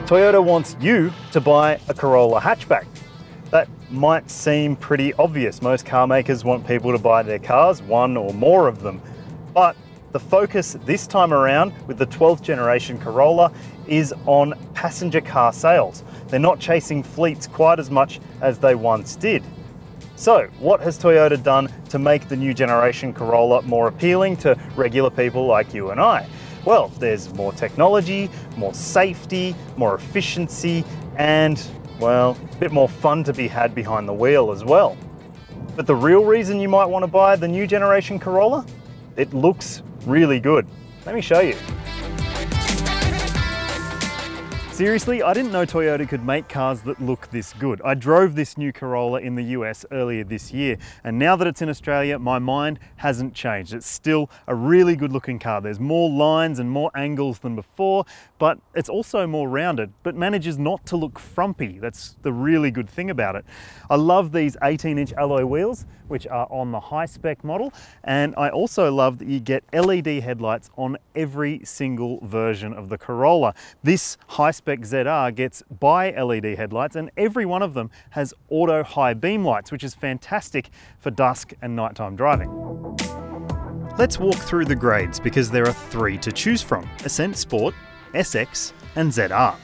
Toyota wants you to buy a Corolla hatchback. That might seem pretty obvious. Most car makers want people to buy their cars, one or more of them. But the focus this time around with the 12th generation Corolla is on passenger car sales. They're not chasing fleets quite as much as they once did. So what has Toyota done to make the new generation Corolla more appealing to regular people like you and I? Well, there's more technology, more safety, more efficiency, and, well, a bit more fun to be had behind the wheel as well. But the real reason you might want to buy the new generation Corolla? It looks really good. Let me show you. Seriously, I didn't know Toyota could make cars that look this good. I drove this new Corolla in the US earlier this year, and now that it's in Australia, my mind hasn't changed. It's still a really good looking car. There's more lines and more angles than before, but it's also more rounded, but manages not to look frumpy. That's the really good thing about it. I love these 18-inch alloy wheels, which are on the high-spec model, and I also love that you get LED headlights on every single version of the Corolla. This high-spec ZR gets bi-LED headlights, and every one of them has auto high beam lights, which is fantastic for dusk and nighttime driving. Let's walk through the grades because there are 3 to choose from: Ascent Sport, SX and ZR.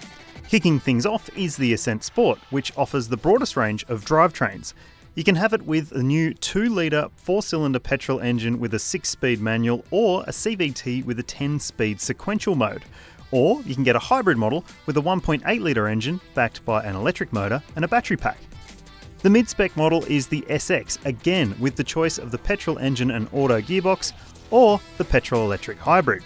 Kicking things off is the Ascent Sport, which offers the broadest range of drivetrains. You can have it with a new 2-litre 4-cylinder petrol engine with a 6-speed manual, or a CVT with a 10-speed sequential mode. Or you can get a hybrid model with a 1.8-litre engine backed by an electric motor and a battery pack. The mid-spec model is the SX, again with the choice of the petrol engine and auto gearbox, or the petrol-electric hybrid.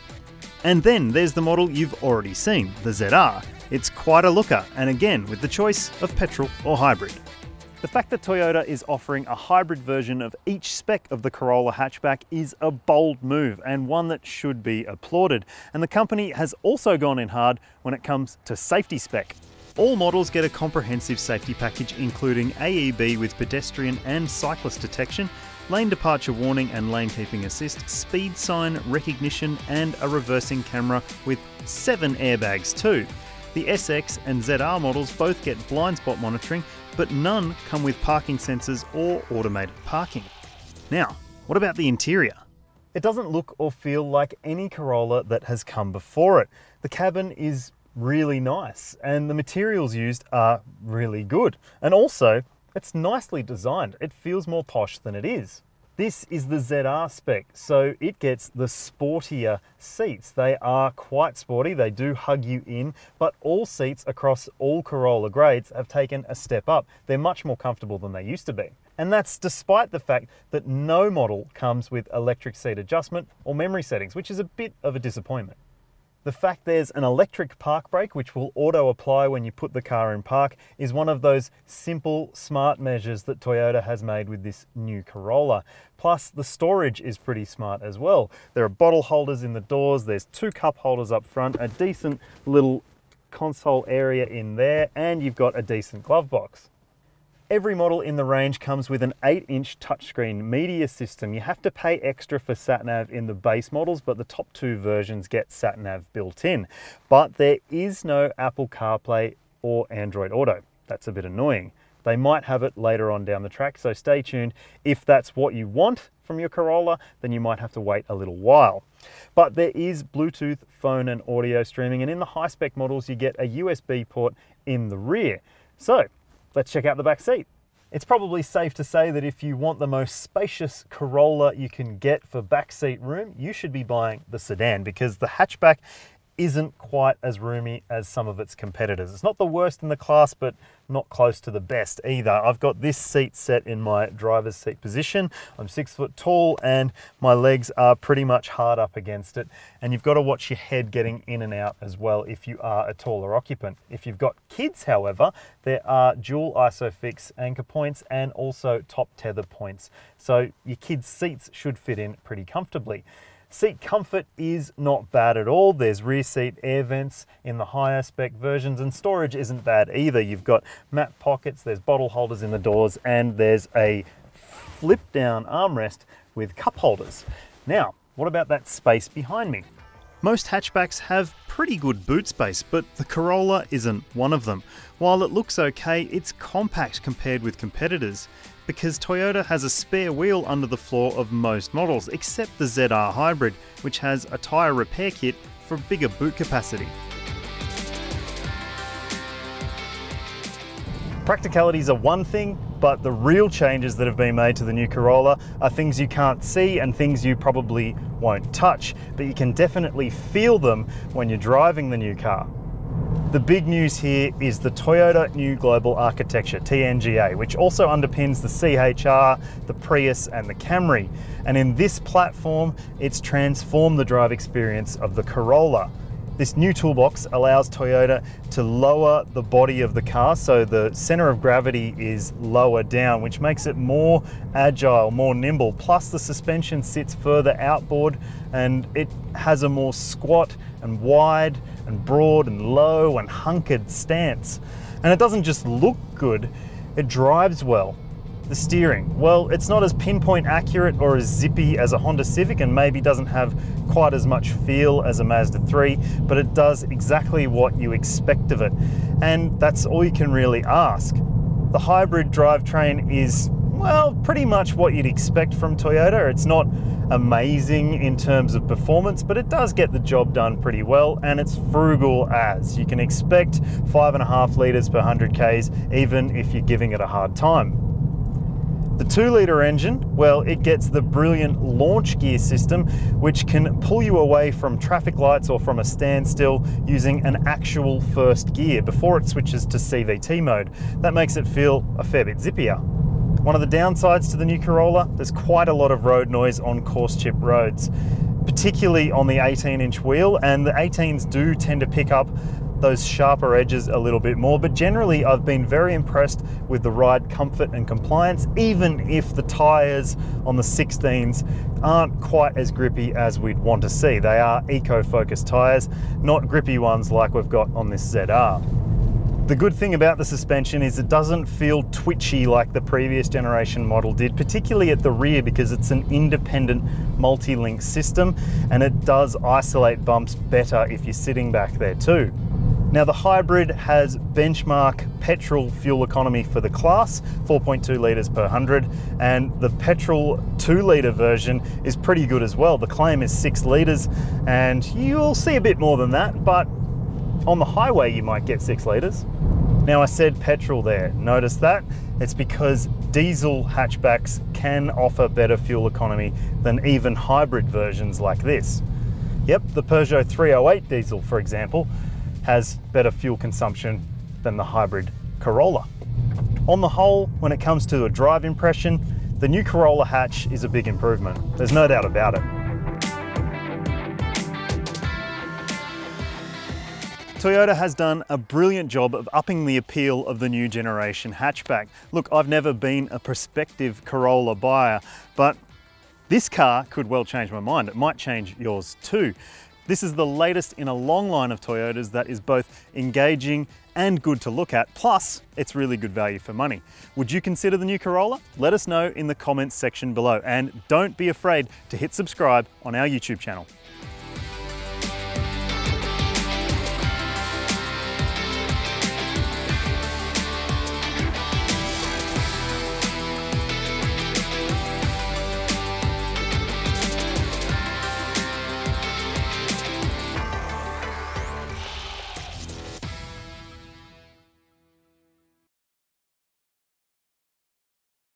And then there's the model you've already seen, the ZR. It's quite a looker, and again with the choice of petrol or hybrid. The fact that Toyota is offering a hybrid version of each spec of the Corolla hatchback is a bold move, and one that should be applauded. And the company has also gone in hard when it comes to safety spec. All models get a comprehensive safety package including AEB with pedestrian and cyclist detection, lane departure warning and lane keeping assist, speed sign recognition, and a reversing camera with 7 airbags too. The SX and ZR models both get blind spot monitoring, but none come with parking sensors or automated parking. Now, what about the interior? It doesn't look or feel like any Corolla that has come before it. The cabin is really nice, and the materials used are really good. And also, it's nicely designed. It feels more posh than it is. This is the ZR spec, so it gets the sportier seats. They are quite sporty, they do hug you in, but all seats across all Corolla grades have taken a step up. They're much more comfortable than they used to be. And that's despite the fact that no model comes with electric seat adjustment or memory settings, which is a bit of a disappointment. The fact there's an electric park brake which will auto-apply when you put the car in park is one of those simple, smart measures that Toyota has made with this new Corolla. Plus, the storage is pretty smart as well. There are bottle holders in the doors, there's 2 cup holders up front, a decent little console area in there, and you've got a decent glove box. Every model in the range comes with an 8-inch touchscreen media system. You have to pay extra for sat-nav in the base models, but the top 2 versions get sat-nav built in. But there is no Apple CarPlay or Android Auto. That's a bit annoying. They might have it later on down the track, so stay tuned. If that's what you want from your Corolla, then you might have to wait a little while. But there is Bluetooth, phone and audio streaming, and in the high-spec models you get a USB port in the rear. So, let's check out the back seat. It's probably safe to say that if you want the most spacious Corolla you can get for backseat room, you should be buying the sedan, because the hatchback isn't quite as roomy as some of its competitors. It's not the worst in the class, but not close to the best either. I've got this seat set in my driver's seat position. I'm 6 foot tall and my legs are pretty much hard up against it. And you've got to watch your head getting in and out as well if you are a taller occupant. If you've got kids, however, there are dual ISOFIX anchor points and also top tether points. So your kids' seats should fit in pretty comfortably. Seat comfort is not bad at all. There's rear seat air vents in the higher spec versions, and storage isn't bad either. You've got map pockets, there's bottle holders in the doors, and there's a flip down armrest with cup holders. Now, what about that space behind me? Most hatchbacks have pretty good boot space, but the Corolla isn't one of them. While it looks okay, it's compact compared with competitors, because Toyota has a spare wheel under the floor of most models, except the ZR Hybrid, which has a tyre repair kit for bigger boot capacity. Practicalities are one thing, but the real changes that have been made to the new Corolla are things you can't see and things you probably won't touch, but you can definitely feel them when you're driving the new car. The big news here is the Toyota New Global Architecture, TNGA, which also underpins the CHR, the Prius and the Camry. And in this platform, it's transformed the drive experience of the Corolla. This new toolbox allows Toyota to lower the body of the car, so the center of gravity is lower down, which makes it more agile, more nimble. Plus the suspension sits further outboard and it has a more squat and wide and broad and low and hunkered stance. And it doesn't just look good, it drives well. The steering, well, it's not as pinpoint accurate or as zippy as a Honda Civic and maybe doesn't have quite as much feel as a Mazda 3, but it does exactly what you expect of it. And that's all you can really ask. The hybrid drivetrain is, well, pretty much what you'd expect from Toyota. It's not amazing in terms of performance, but it does get the job done pretty well, and it's frugal as. You can expect 5.5 litres per 100 Ks, even if you're giving it a hard time. The 2-litre engine, well, it gets the brilliant launch gear system, which can pull you away from traffic lights or from a standstill using an actual first gear before it switches to CVT mode. That makes it feel a fair bit zippier. One of the downsides to the new Corolla, there's quite a lot of road noise on coarse chip roads, particularly on the 18-inch wheel, and the 18s do tend to pick up those sharper edges a little bit more, but generally I've been very impressed with the ride comfort and compliance, even if the tyres on the 16s aren't quite as grippy as we'd want to see. They are eco-focused tyres, not grippy ones like we've got on this ZR. The good thing about the suspension is it doesn't feel twitchy like the previous generation model did, particularly at the rear, because it's an independent multi-link system and it does isolate bumps better if you're sitting back there too. Now the hybrid has benchmark petrol fuel economy for the class, 4.2 litres per 100, and the petrol 2-litre version is pretty good as well. The claim is 6 litres, and you'll see a bit more than that, but on the highway you might get 6 litres. Now I said petrol there, notice that? It's because diesel hatchbacks can offer better fuel economy than even hybrid versions like this. Yep, the Peugeot 308 diesel, for example, has better fuel consumption than the hybrid Corolla. On the whole, when it comes to a drive impression, the new Corolla hatch is a big improvement. There's no doubt about it. Toyota has done a brilliant job of upping the appeal of the new generation hatchback. Look, I've never been a prospective Corolla buyer, but this car could well change my mind. It might change yours too. This is the latest in a long line of Toyotas that is both engaging and good to look at, plus it's really good value for money. Would you consider the new Corolla? Let us know in the comments section below, and don't be afraid to hit subscribe on our YouTube channel.